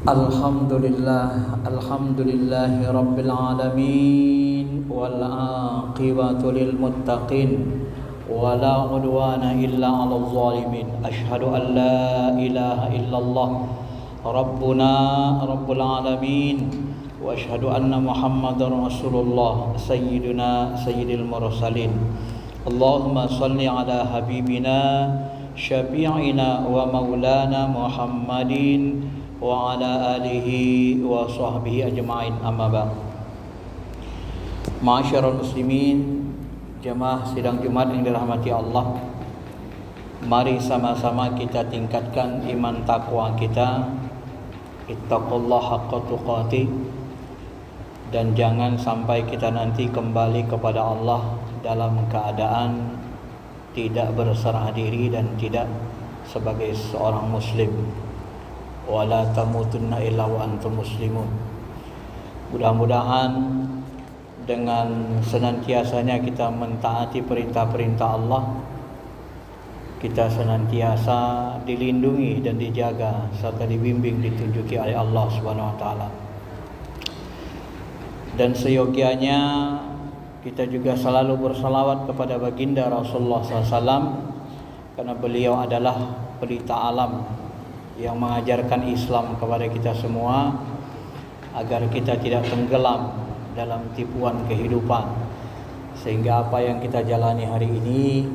Alhamdulillahi Rabbil Alamin wal aqibatu lil muttaqin wala udwana illa 'alal zalimin. Asyhadu an la ilaha illallah Rabbuna Rabbul Alamin wa asyhadu anna Muhammadar Rasulullah sayyiduna sayyidil mursalin. Allahumma salli ala habibina syafi'ina wa maulana Muhammadin wa ala alihi wa sahbihi ajma'in, amma ba'd. Ma'asyiral muslimin, jemaah sidang Jumat yang dirahmati Allah, mari sama-sama kita tingkatkan iman takwa kita, ittaqullaha haqqa tuqatih, dan jangan sampai kita nanti kembali kepada Allah dalam keadaan tidak berserah diri dan tidak sebagai seorang muslim. Wala tamutunna illa wa antum muslimun. Mudah-mudahan dengan senantiasanya kita mentaati perintah-perintah Allah, kita senantiasa dilindungi dan dijaga serta dibimbing ditunjuki oleh Allah Subhanahu wa taala. Dan seyogianya kita juga selalu bersalawat kepada baginda Rasulullah SAW, karena beliau adalah pelita alam yang mengajarkan Islam kepada kita semua agar kita tidak tenggelam dalam tipuan kehidupan, sehingga apa yang kita jalani hari ini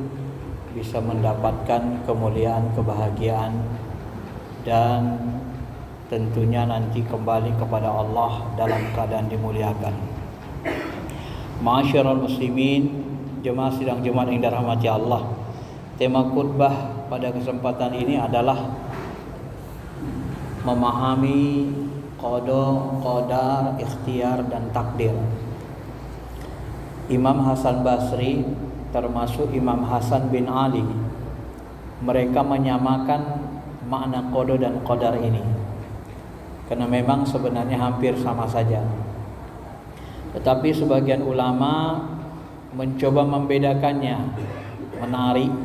bisa mendapatkan kemuliaan, kebahagiaan, dan tentunya nanti kembali kepada Allah dalam keadaan dimuliakan. Ma'asyiral muslimin, jemaah sidang Jumat yang dirahmati Allah, tema khutbah pada kesempatan ini adalah memahami qada, qadar, ikhtiar, dan takdir. Imam Hasan Basri termasuk Imam Hasan bin Ali, mereka menyamakan makna qada dan qadar ini, karena memang sebenarnya hampir sama saja. Tetapi sebagian ulama mencoba membedakannya, menarik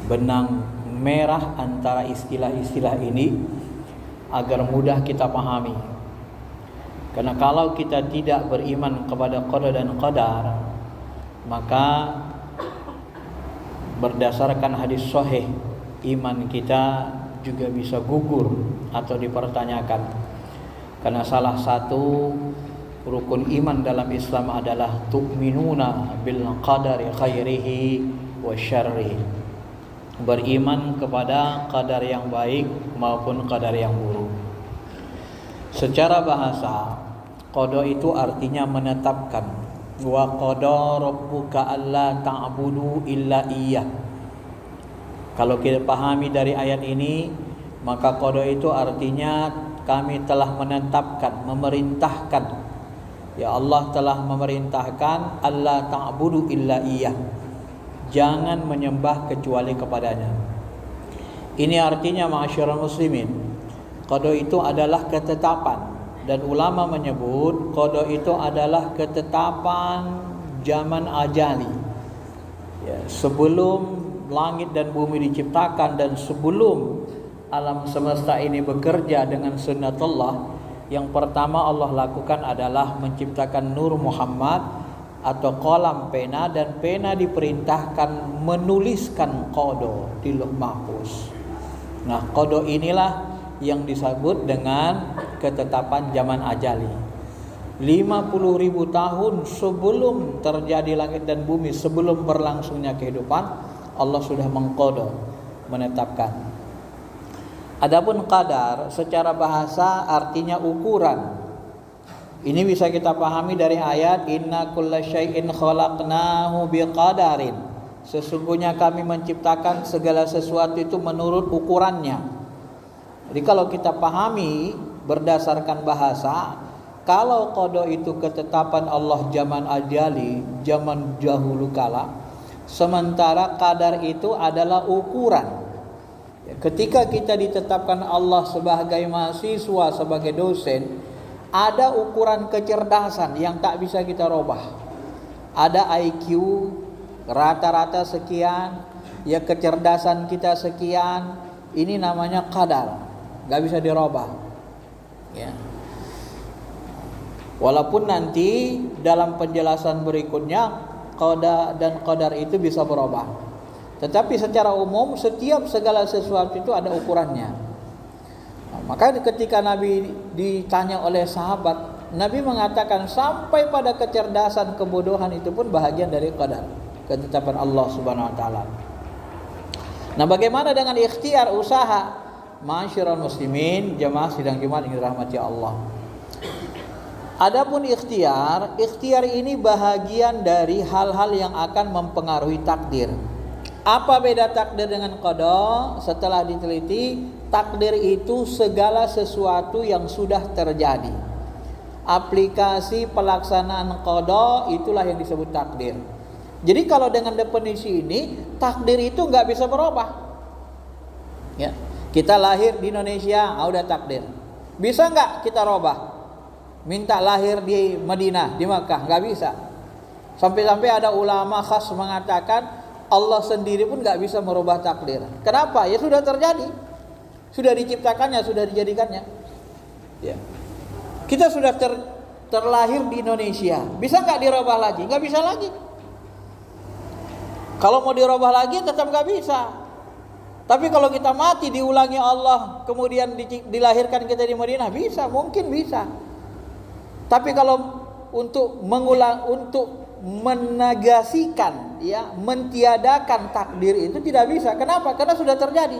benang merah antara istilah-istilah ini agar mudah kita pahami. Karena kalau kita tidak beriman kepada qada dan qadar, maka berdasarkan hadis sahih, iman kita juga bisa gugur atau dipertanyakan. Karena salah satu rukun iman dalam Islam adalah tu'minuna bil qadari khairihi wa syarrihi, beriman kepada qadar yang baik maupun qadar yang buruk. Secara bahasa, qada itu artinya menetapkan. Wa qada rabbuka alla ta'budu illa iyyah. Kalau kita pahami dari ayat ini, maka qada itu artinya kami telah menetapkan, memerintahkan. Ya Allah telah memerintahkan alla ta'budu illa iyyah, jangan menyembah kecuali kepadanya. Ini artinya ma'asyiral muslimin, qada itu adalah ketetapan, dan ulama menyebut qada itu adalah ketetapan zaman ajali. Ya, sebelum langit dan bumi diciptakan dan sebelum alam semesta ini bekerja dengan sunnatullah, yang pertama Allah lakukan adalah menciptakan Nur Muhammad atau qalam, pena, dan pena diperintahkan menuliskan qada di Lauh Mahfuz. Nah, qada inilah yang disebut dengan ketetapan zaman ajali. 50.000 tahun sebelum terjadi langit dan bumi, sebelum berlangsungnya kehidupan, Allah sudah mengqada, menetapkan. Adapun qadar secara bahasa artinya ukuran. Ini bisa kita pahami dari ayat inna kulla syai'in khalaqnahu biqadarin. Sesungguhnya kami menciptakan segala sesuatu itu menurut ukurannya. Jadi kalau kita pahami berdasarkan bahasa, kalau qada itu ketetapan Allah zaman ajali, zaman dahulu kala, sementara qadar itu adalah ukuran. Ketika kita ditetapkan Allah sebagai mahasiswa, sebagai dosen, ada ukuran kecerdasan yang tak bisa kita robah. Ada IQ rata-rata sekian, ya kecerdasan kita sekian. Ini namanya qadar, gak bisa dirubah. Ya. Walaupun nanti dalam penjelasan berikutnya qada dan qadar itu bisa berubah. Tetapi secara umum setiap segala sesuatu itu ada ukurannya. Nah, maka ketika Nabi ditanya oleh sahabat, Nabi mengatakan sampai pada kecerdasan, kebodohan itu pun bahagian dari qadar, ketetapan Allah Subhanahu wa taala. Nah, bagaimana dengan ikhtiar, usaha? Ma'asyiral muslimin, jamaah sidang Jumat yang dirahmati Allah. Adapun ikhtiar ini bahagian dari hal-hal yang akan mempengaruhi takdir. Apa beda takdir dengan qada? Setelah diteliti, takdir itu segala sesuatu yang sudah terjadi. Aplikasi pelaksanaan qada itulah yang disebut takdir. Jadi kalau dengan definisi ini, takdir itu nggak bisa berubah. Ya, kita lahir di Indonesia, udah takdir. Bisa nggak kita rubah? Minta lahir di Madinah, di Makkah, nggak bisa. Sampai-sampai ada ulama khas mengatakan Allah sendiri pun nggak bisa merubah takdir. Kenapa? Ya sudah terjadi, sudah diciptakannya, sudah dijadikannya. Ya. Kita sudah terlahir di Indonesia, bisa nggak dirubah lagi? Nggak bisa lagi. Kalau mau dirubah lagi tetap nggak bisa. Tapi kalau kita mati diulangi Allah, kemudian dilahirkan kita di Madinah, bisa, mungkin bisa. Tapi kalau untuk mengulang, untuk menegasikan, ya, mentiadakan takdir itu tidak bisa. Kenapa? Karena sudah terjadi.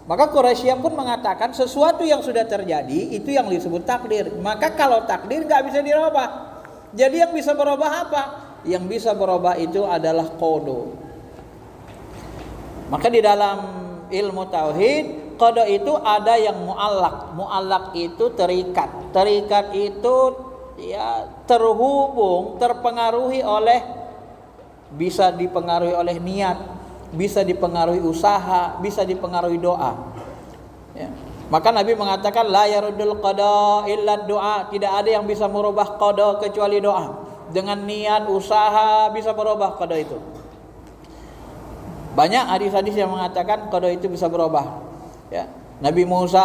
Maka Quraisy pun mengatakan sesuatu yang sudah terjadi itu yang disebut takdir. Maka kalau takdir nggak bisa dirubah. Jadi yang bisa berubah apa? Yang bisa berubah itu adalah qada. Maka di dalam ilmu tauhid, qada itu ada yang mu'allaq. Mu'allaq itu terikat. Terikat itu ya terhubung, terpengaruhi oleh, bisa dipengaruhi oleh niat, bisa dipengaruhi usaha, bisa dipengaruhi doa. Ya. Maka Nabi mengatakan la yaruddul qada illa doa. Tidak ada yang bisa merubah qada kecuali doa. Dengan niat, usaha bisa berubah qada itu. Banyak hadis-hadis yang mengatakan qada itu bisa berubah. Ya. Nabi Musa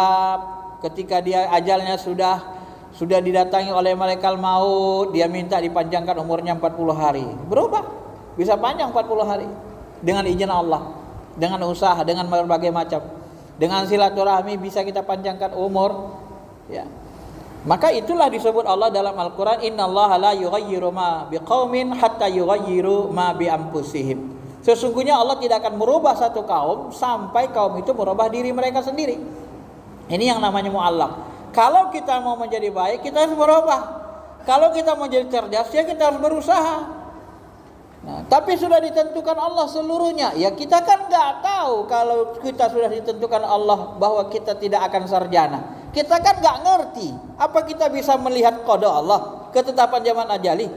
ketika dia ajalnya sudah didatangi oleh malaikat maut, dia minta dipanjangkan umurnya 40 hari. Berubah, bisa panjang 40 hari dengan izin Allah, dengan usaha, dengan berbagai macam. Dengan silaturahmi bisa kita panjangkan umur, ya. Maka itulah disebut Allah dalam Al-Qur'an, innallaha la yughayyiru ma biqaumin hatta yughayyiru ma bi anfusihim. Sesungguhnya Allah tidak akan merubah satu kaum sampai kaum itu merubah diri mereka sendiri. Ini yang namanya mu'allaq. Kalau kita mau menjadi baik, kita harus berubah. Kalau kita mau jadi cerdas, ya kita harus berusaha. Nah, tapi sudah ditentukan Allah seluruhnya. Ya kita kan nggak tahu kalau kita sudah ditentukan Allah bahwa kita tidak akan sarjana. Kita kan nggak ngerti. Apa kita bisa melihat qada Allah, ketetapan zaman ajali?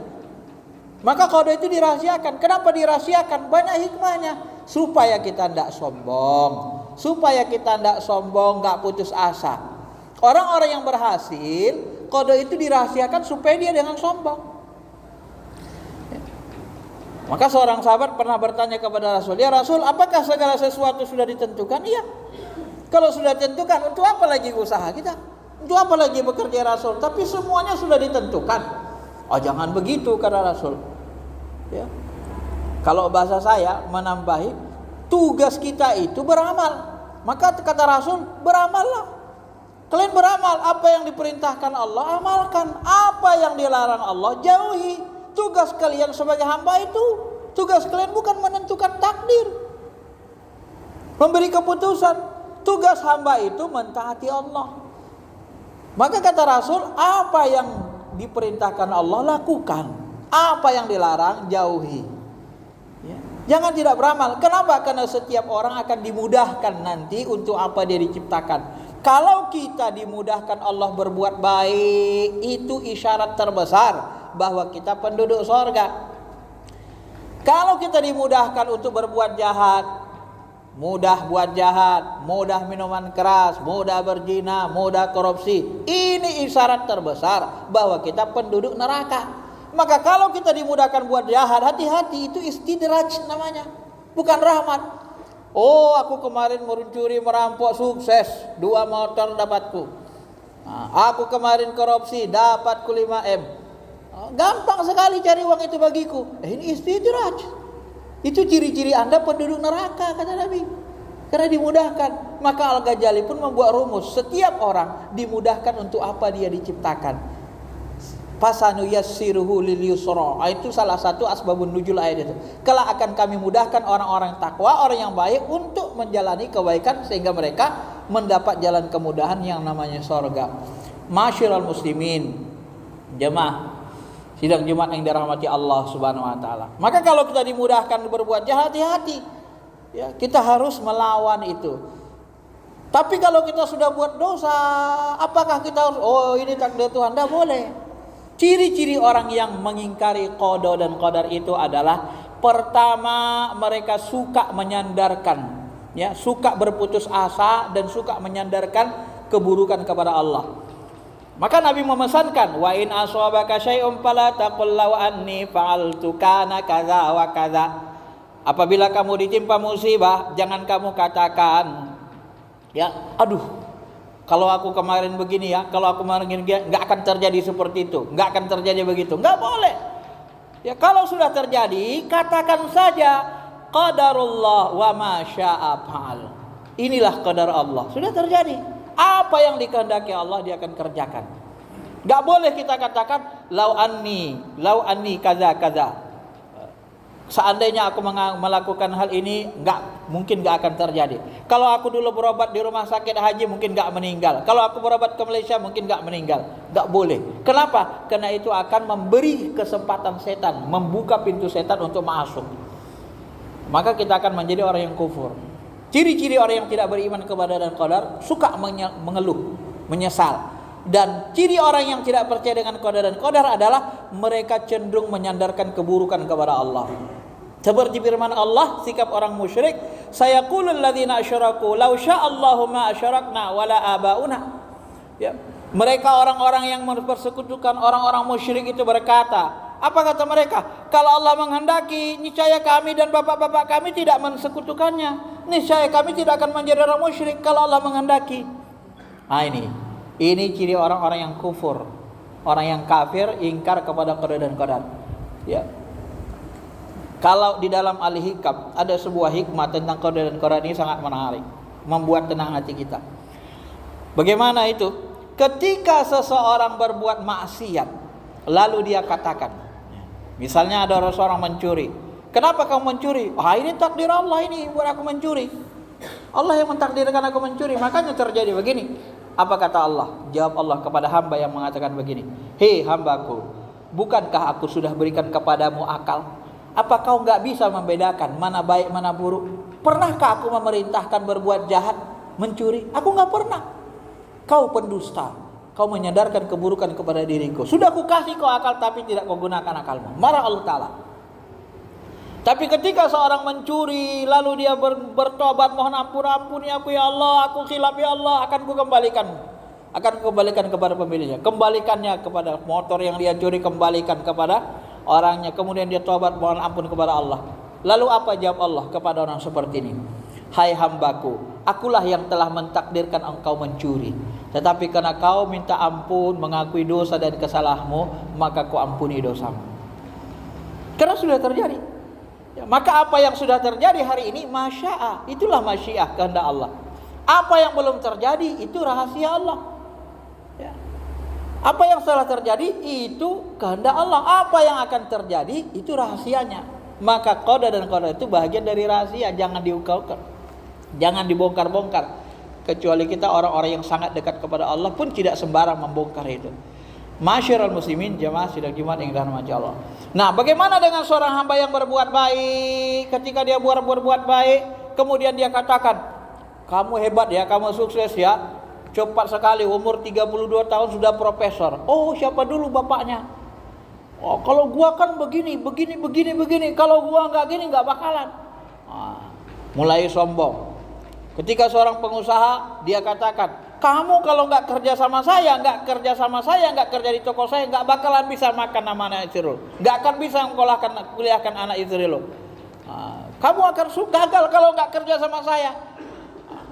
Maka qada itu dirahasiakan. Kenapa dirahasiakan? Banyak hikmahnya. Supaya kita tidak sombong. Supaya kita tidak sombong, nggak putus asa. Orang-orang yang berhasil, qada itu dirahasiakan supaya dia jangan sombong. Maka seorang sahabat pernah bertanya kepada Rasul, "Ya Rasul, apakah segala sesuatu sudah ditentukan?" Iya. Kalau sudah ditentukan, untuk apa lagi usaha kita? Untuk apa lagi bekerja Rasul? Tapi semuanya sudah ditentukan. Oh, jangan begitu kata Rasul. Ya. Kalau bahasa saya menambahi, tugas kita itu beramal. Maka kata Rasul, beramallah. Kalian beramal, apa yang diperintahkan Allah amalkan, apa yang dilarang Allah jauhi. Tugas kalian sebagai hamba itu, tugas kalian bukan menentukan takdir, memberi keputusan. Tugas hamba itu mentaati Allah. Maka kata Rasul, apa yang diperintahkan Allah lakukan, apa yang dilarang jauhi. Ya. Jangan tidak beramal. Kenapa? Karena setiap orang akan dimudahkan nanti untuk apa dia diciptakan. Kalau kita dimudahkan Allah berbuat baik, itu isyarat terbesar bahwa kita penduduk sorga. Kalau kita dimudahkan untuk berbuat jahat, mudah buat jahat, mudah minuman keras, mudah berzina, mudah korupsi, ini isyarat terbesar bahwa kita penduduk neraka. Maka kalau kita dimudahkan buat jahat, hati-hati, itu istidraj namanya, bukan rahmat. Oh, aku kemarin mencuri, merampok, sukses, 2 motor dapatku. Aku kemarin korupsi dapat ku 5M. Gampang sekali cari uang itu bagiku. Ini istidraj. Itu ciri-ciri Anda penduduk neraka, kata Nabi. Karena dimudahkan. Maka Al-Ghazali pun membuat rumus. Setiap orang dimudahkan untuk apa dia diciptakan. Fasanu yassiruhu lil yusra. Itu salah satu asbabun nuzul ayat itu. Kelak akan kami mudahkan orang-orang takwa, orang yang baik untuk menjalani kebaikan sehingga mereka mendapat jalan kemudahan yang namanya surga. Masyiral muslimin, jemaah sidang Jumat yang dirahmati Allah Subhanahu wa taala. Maka kalau kita dimudahkan berbuat jahat, hati-hati. Ya, kita harus melawan itu. Tapi kalau kita sudah buat dosa, apakah kita harus ini takdir Tuhan? Tidak boleh. Ciri-ciri orang yang mengingkari qada dan qadar itu adalah pertama, mereka suka menyandarkan, ya, suka berputus asa dan suka menyandarkan keburukan kepada Allah. Maka Nabi memesankan, wa in asabaka syai'un fala taqul law anni fa'altu kana kadza wa kadza. Apabila kamu ditimpa musibah, jangan kamu katakan, ya, aduh, kalau aku kemarin begini ya, kalau aku kemarin begini, nggak akan terjadi seperti itu, nggak akan terjadi begitu, nggak boleh. Ya, kalau sudah terjadi, katakan saja qadarullah wa ma syaa fa'al. Inilah qadar Allah, sudah terjadi. Apa yang dikehendaki Allah dia akan kerjakan. Nggak boleh kita katakan lau anni kaza kaza. Seandainya aku melakukan hal ini, mungkin nggak akan terjadi. Kalau aku dulu berobat di rumah sakit haji, mungkin nggak meninggal. Kalau aku berobat ke Malaysia, mungkin nggak meninggal. Nggak boleh. Kenapa? Karena itu akan memberi kesempatan setan, membuka pintu setan untuk masuk. Maka kita akan menjadi orang yang kufur. Ciri-ciri orang yang tidak beriman kepada dan qadar, suka mengeluh, menyesal. Dan ciri orang yang tidak percaya dengan qadar dan qadar adalah mereka cenderung menyandarkan keburukan kepada Allah. Seperti firman Allah, sikap orang musyrik, sayaqulul ladzina asyraku law sya'allahu ma asyrakna wala abauna. Ya. Mereka orang-orang yang mempersekutukan orang-orang musyrik itu berkata, apa kata mereka? Kalau Allah menghendaki, niscaya kami dan bapak-bapak kami tidak mensekutukannya. Niscaya kami tidak akan menjadi orang musyrik kalau Allah menghendaki. Nah, ini ciri orang-orang yang kufur, orang yang kafir, ingkar kepada qada dan qadar. Ya. Kalau di dalam Al-Hikam ada sebuah hikmah tentang qada dan qadar ini sangat menarik, membuat tenang hati kita. Bagaimana itu? Ketika seseorang berbuat maksiat, lalu dia katakan, misalnya ada seorang mencuri. Kenapa kamu mencuri? Ini takdir Allah, ini buat aku mencuri. Allah yang mentakdirkan aku mencuri, makanya terjadi begini. Apa kata Allah? Jawab Allah kepada hamba yang mengatakan begini, hei hambaku, bukankah aku sudah berikan kepadamu akal? Apa kau nggak bisa membedakan mana baik mana buruk? Pernahkah aku memerintahkan berbuat jahat, mencuri? Aku nggak pernah. Kau pendusta, kau menyadarkan keburukan kepada diriku. Sudah aku kasih kau akal tapi tidak kau gunakan akalmu. Marah Allah Ta'ala. Tapi ketika seorang mencuri lalu dia bertobat, mohon ampuni aku ya Allah, aku khilaf ya Allah, akan kukembalikan kepada pemiliknya. Kembalikannya kepada motor yang dia curi, kembalikan kepada orangnya. Kemudian dia tobat, mohon ampun kepada Allah. Lalu apa jawab Allah kepada orang seperti ini? Hai hambaku, akulah yang telah mentakdirkan engkau mencuri. Tetapi karena kau minta ampun, mengakui dosa dan kesalahanmu, maka ku ampuni dosamu. Karena sudah terjadi. Ya, maka apa yang sudah terjadi hari ini, masya'a, itulah masyiah, kehendak Allah. Apa yang belum terjadi, itu rahasia Allah. Ya. Apa yang telah terjadi, itu kehendak Allah. Apa yang akan terjadi, itu rahasianya. Maka qada dan qadar itu bahagian dari rahasia, jangan diungkapkan, jangan dibongkar-bongkar. Kecuali kita orang-orang yang sangat dekat kepada Allah pun tidak sembarang membongkar itu. Masyiral muslimin, jemaah sidang Jumat yang dirahmati Allah. Nah, bagaimana dengan seorang hamba yang berbuat baik? Ketika dia berbuat baik, kemudian dia katakan, kamu hebat ya, kamu sukses ya, cepat sekali, umur 32 tahun sudah profesor. Oh, siapa dulu bapaknya? Oh, kalau gua kan begini. Kalau gua nggak gini nggak bakalan. Mulai sombong. Ketika seorang pengusaha, dia katakan, kamu kalau nggak kerja sama saya, nggak kerja di toko saya, nggak bakalan bisa makan sama anak istri lo, nggak akan bisa kuliahkan anak istri lo. Kamu akan gagal kalau nggak kerja sama saya.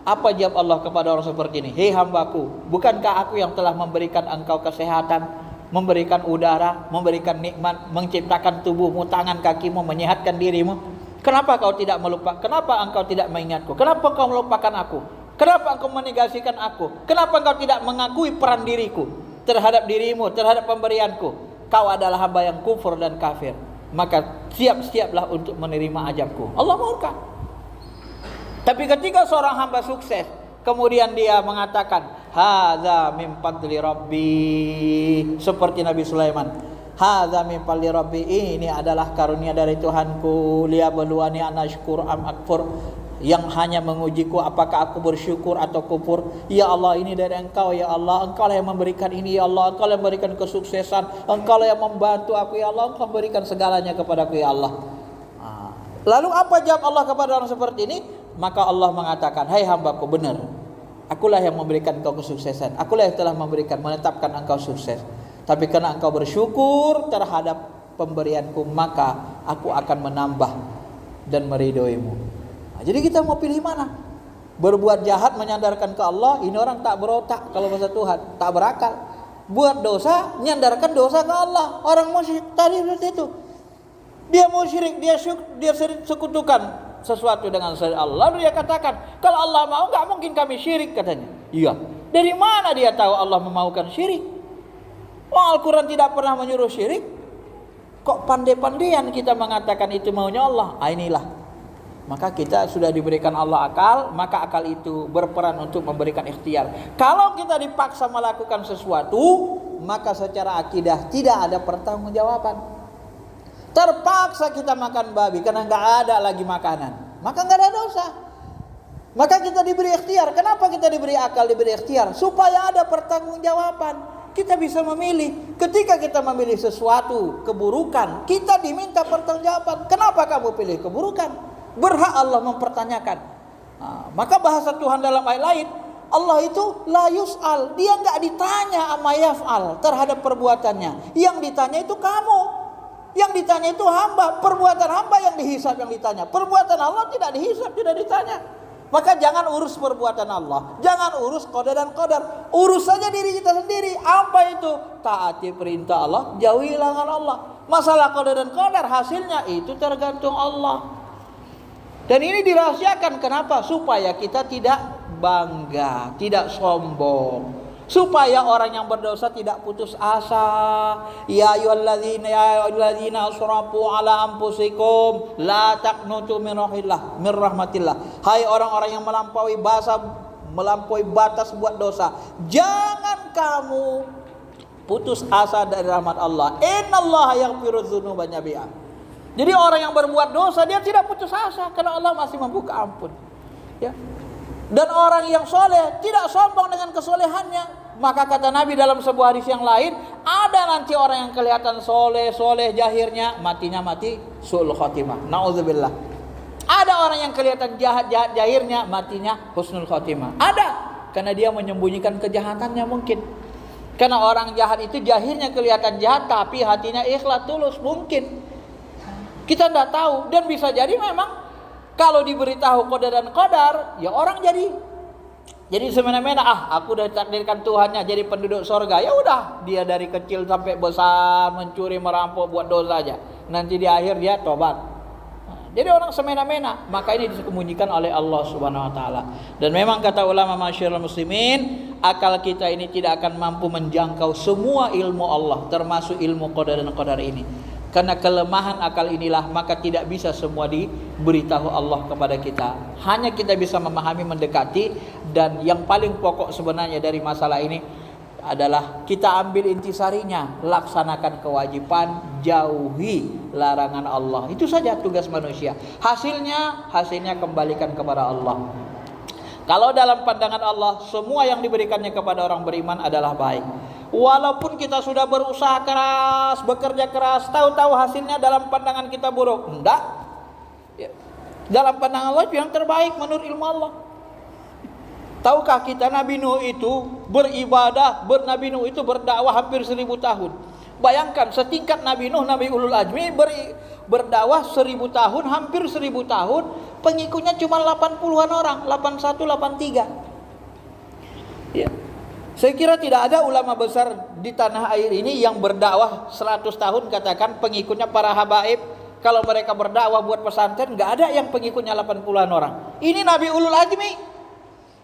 Apa jawab Allah kepada orang seperti ini? Hei hambaku, bukankah aku yang telah memberikan engkau kesehatan, memberikan udara, memberikan nikmat, menciptakan tubuhmu, tangan kakimu, menyehatkan dirimu? Kenapa kau tidak melupakan? Kenapa engkau tidak mengingatku? Kenapa kau melupakan aku? Kenapa engkau menegasikan aku? Kenapa engkau tidak mengakui peran diriku terhadap dirimu, terhadap pemberianku? Kau adalah hamba yang kufur dan kafir. Maka siap-siaplah untuk menerima ajabku. Allah murka. Tapi ketika seorang hamba sukses, kemudian dia mengatakan, hadza min fadli rabbi, seperti Nabi Sulaiman, hadza min fadli rabbi, ini adalah karunia dari Tuhanku, liyabluwani anashkur am akfur, yang hanya mengujiku apakah aku bersyukur atau kufur. Ya Allah, ini dari Engkau ya Allah, Engkau lah yang memberikan ini ya Allah, Engkau lah yang memberikan kesuksesan, Engkau lah yang membantu aku ya Allah, Engkau berikan segalanya kepadaku ya Allah. Lalu apa jawab Allah kepada orang seperti ini? Maka Allah mengatakan, hai hambaku, benar, akulah yang memberikan engkau kesuksesan, akulah yang telah menetapkan engkau sukses. Tapi karena engkau bersyukur terhadap pemberianku, maka aku akan menambah dan meridhoimu. Jadi kita mau pilih mana? Berbuat jahat menyandarkan ke Allah, ini orang tak berotak kalau bahasa Tuhan, tak berakal. Buat dosa, menyandarkan dosa ke Allah. Orang musyrik tadi seperti itu. Dia musyrik, dia sekutukan sesuatu dengan Allah. Lalu dia katakan, kalau Allah mau, enggak mungkin kami syirik, katanya. Iya. Dari mana dia tahu Allah memaukan syirik? Al-Quran tidak pernah menyuruh syirik. Kok pandai-pandaian kita mengatakan itu maunya Allah? Inilah. Maka kita sudah diberikan Allah akal, maka akal itu berperan untuk memberikan ikhtiar. Kalau kita dipaksa melakukan sesuatu, maka secara akidah tidak ada pertanggungjawaban. Terpaksa kita makan babi karena nggak ada lagi makanan, maka nggak ada dosa. Maka kita diberi ikhtiar. Kenapa kita diberi akal, diberi ikhtiar? Supaya ada pertanggungjawaban. Kita bisa memilih. Ketika kita memilih sesuatu keburukan, kita diminta pertanggungjawaban. Kenapa kamu pilih keburukan? Berhak Allah mempertanyakan. Maka bahasa Tuhan dalam ayat lain, Allah itu la yus'al, dia nggak ditanya amma yaf'al terhadap perbuatannya. Yang ditanya itu kamu. Yang ditanya itu hamba, perbuatan hamba yang dihisab, yang ditanya. Perbuatan Allah tidak dihisab, tidak ditanya. Maka jangan urus perbuatan Allah, jangan urus qada dan qadar. Urus saja diri kita sendiri. Apa itu? Taati perintah Allah, jauhi larangan Allah. Masalah qada dan qadar hasilnya itu tergantung Allah. Dan ini dirahasiakan, kenapa? Supaya kita tidak bangga, tidak sombong. Supaya orang yang berdosa tidak putus asa. Ya ayyuhalladzina asrafu ala anfusikum la taqnutu min rahmatillah. Hai orang-orang yang melampaui batas buat dosa, jangan kamu putus asa dari rahmat Allah. Innallaha yaghfiru dzunuba jami'a. Jadi orang yang berbuat dosa dia tidak putus asa karena Allah masih membuka ampun. Ya. Dan orang yang soleh tidak sombong dengan kesolehannya. Maka kata Nabi dalam sebuah hadis yang lain, ada nanti orang yang kelihatan soleh jahirnya, matinya mati su'ul khotimah. Na'udzubillah. Ada orang yang kelihatan jahat jahirnya, matinya husnul khotimah. Ada. Karena dia menyembunyikan kejahatannya mungkin. Karena orang jahat itu jahirnya kelihatan jahat, tapi hatinya ikhlas tulus mungkin. Kita tidak tahu. Dan bisa jadi memang kalau diberitahu qada dan qadar, ya orang jadi semena-mena, aku udah takdirkan Tuhannya jadi penduduk surga. Ya udah, dia dari kecil sampai besar mencuri, merampok, buat dosa aja. Nanti di akhir dia tobat. Jadi orang semena-mena, maka ini disembunyikan oleh Allah Subhanahu wa taala. Dan memang kata ulama masyarul muslimin, akal kita ini tidak akan mampu menjangkau semua ilmu Allah, termasuk ilmu qada dan qadar ini. Karena kelemahan akal inilah, maka tidak bisa semua diberitahu Allah kepada kita. Hanya kita bisa memahami, mendekati. Dan yang paling pokok sebenarnya dari masalah ini adalah kita ambil intisarinya, laksanakan kewajiban, jauhi larangan Allah. Itu saja tugas manusia. Hasilnya kembalikan kepada Allah. Kalau dalam pandangan Allah, semua yang diberikannya kepada orang beriman adalah baik. Walaupun kita sudah berusaha keras, bekerja keras, tahu-tahu hasilnya dalam pandangan kita buruk. Enggak. Dalam pandangan Allah yang terbaik menurut ilmu Allah. Tahukah kita Nabi Nuh itu beribadah, Nabi Nuh itu berdakwah hampir 1000 tahun. Bayangkan setingkat Nabi Nuh, Nabi Ulul Azmi berdakwah 1000 tahun, hampir 1000 tahun. pengikutnya cuma 80-an orang, 81, 83. Ya. Saya kira tidak ada ulama besar di tanah air ini yang berdakwah 100 tahun katakan pengikutnya para habaib. Kalau mereka berdakwah buat pesantren, nggak ada yang pengikutnya 80-an orang. Ini Nabi Ulul Azmi.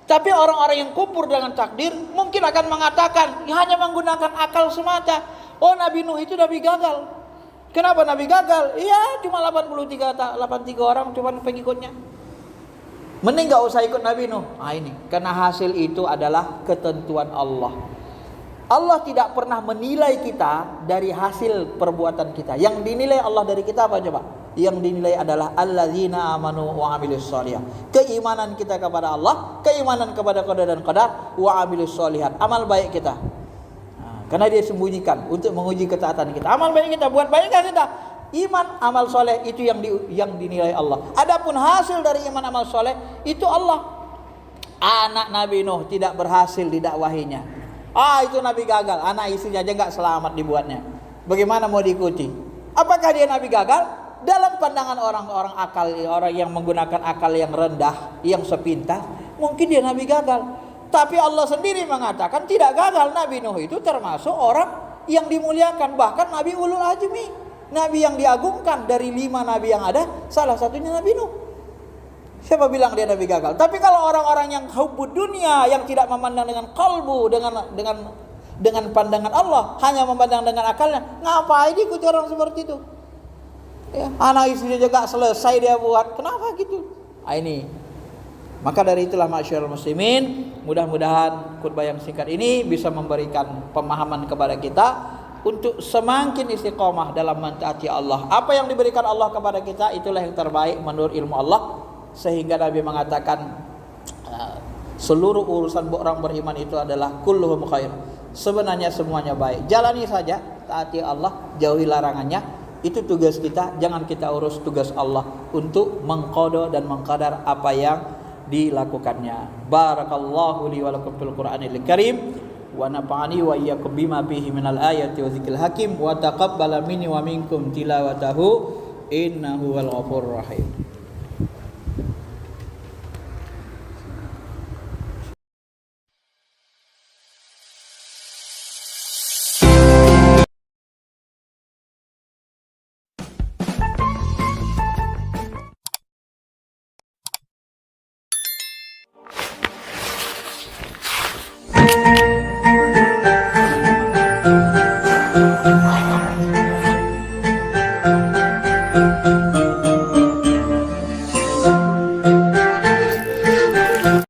Tapi orang-orang yang kufur dengan takdir mungkin akan mengatakan hanya menggunakan akal semata. Oh, Nabi Nuh itu Nabi gagal. Kenapa Nabi gagal? Iya, cuma 83 orang cuma pengikutnya. Mending gak usah ikut Nabi Nuh. Ini karena hasil itu adalah ketentuan Allah. Allah tidak pernah menilai kita dari hasil perbuatan kita. Yang dinilai Allah dari kita apa coba? Yang dinilai adalah alladzina amanu wa amilus sholihat. Keimanan kita kepada Allah, keimanan kepada qada dan qadar, wa amilus sholihat. Amal baik kita. Karena dia sembunyikan untuk menguji ketaatan kita. Amal baik kita, buat baik kita. Iman, amal soleh itu yang dinilai Allah. Adapun hasil dari iman, amal soleh itu Allah. Anak Nabi Nuh tidak berhasil didakwahinya. Itu Nabi gagal. Anak istrinya aja nggak selamat dibuatnya. Bagaimana mau diikuti? Apakah dia Nabi gagal? Dalam pandangan orang-orang akal, orang yang menggunakan akal yang rendah, yang sepintas, mungkin dia Nabi gagal. Tapi Allah sendiri mengatakan tidak gagal. Nabi Nuh itu termasuk orang yang dimuliakan. Bahkan Nabi Ulul Azmi, Nabi yang diagungkan dari 5 Nabi yang ada, salah satunya Nabi Nuh. Siapa bilang dia Nabi gagal? Tapi kalau orang-orang yang hubbud dunia, yang tidak memandang dengan kalbu, dengan pandangan Allah, hanya memandang dengan akalnya, ngapain ikuti orang seperti itu? Ya, anak istrinya juga selesai dia buat, kenapa gitu? Ini. Maka dari itulah masyarakat muslimin, mudah-mudahan khutbah yang singkat ini bisa memberikan pemahaman kepada kita untuk semakin istiqomah dalam mentaati Allah. Apa yang diberikan Allah kepada kita itulah yang terbaik menurut ilmu Allah. Sehingga Nabi mengatakan seluruh urusan orang beriman itu adalah kulluhum khair. Sebenarnya semuanya baik. Jalani saja, taati Allah, jauhi larangannya. Itu tugas kita. Jangan kita urus tugas Allah untuk mengqada dan mengqadar apa yang dilakukannya. Barakallahu li wa lakum fil Qur'anil Karim wa nafa'ani wa iyyakum bima fihi minal ayati wa dzikril hakim wa taqabbala minni wa minkum tilawatahu innahu wal ghafurur rahim.